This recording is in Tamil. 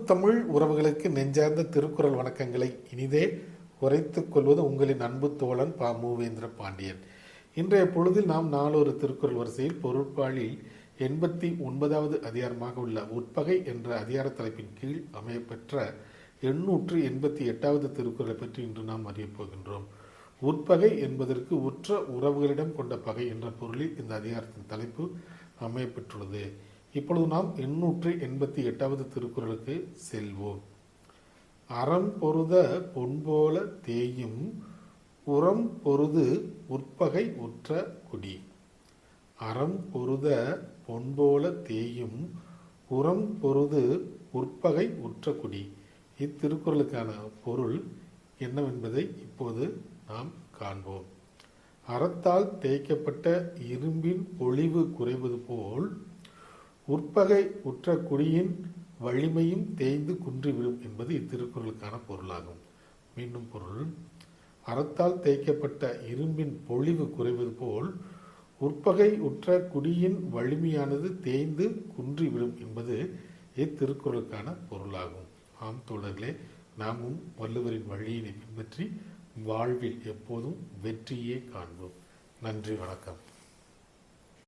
தமிழ் உறவுகளுக்கு நெஞ்சார்ந்த திருக்குறள் வணக்கங்களை இனிதே உரைத்துக் கொள்வது உங்களின் அன்பு தோழன் பா. மூவேந்திர பாண்டியன். இன்றைய பொழுதில் நாம் நாளொரு திருக்குறள் வரிசையில் பொருட்பாலில் 89வது அதிகாரமாக உள்ள உட்பகை என்ற அதிகார தலைப்பின் கீழ் அமையப்பெற்ற 888வது திருக்குறளை பற்றி இன்று நாம் அறியப் போகின்றோம். உட்பகை என்பதற்கு உற்ற உறவுகளிடம் கொண்ட பகை என்ற பொருளில் இந்த அதிகாரத்தின் தலைப்பு அமையப்பெற்றுள்ளது. இப்பொழுது நாம் 888வது திருக்குறளுக்கு செல்வோம். அறம் பொருத பொன்போல தேயும் உரம் பொருது உட்பகை உற்ற குடி. அறம் பொருத பொன்போல தேயும் உரம் பொருது உட்பகை உற்ற குடி. இத்திருக்குறளுக்கான பொருள் என்னவென்பதை இப்போது நாம் காண்போம். அறத்தால் தேய்க்கப்பட்ட இரும்பின் பொழிவு குறைவது போல் உட்பகை உற்ற குடியின் வலிமையும் தேய்ந்து குன்றிவிடும் என்பது இத்திருக்குறளுக்கான பொருளாகும். மீண்டும் பொருள்: அறத்தால் தேய்க்கப்பட்ட இரும்பின் பொழிவு குறைவது போல் உட்பகை உற்ற குடியின் வலிமையானது தேய்ந்து குன்றிவிடும் என்பது இத்திருக்குறளுக்கான பொருளாகும். ஆம் தோழர்களே, நாமும் வள்ளுவரின் வழியினை பின்பற்றி வாழ்வில் எப்போதும் வெற்றியே காண்போம். நன்றி, வணக்கம்.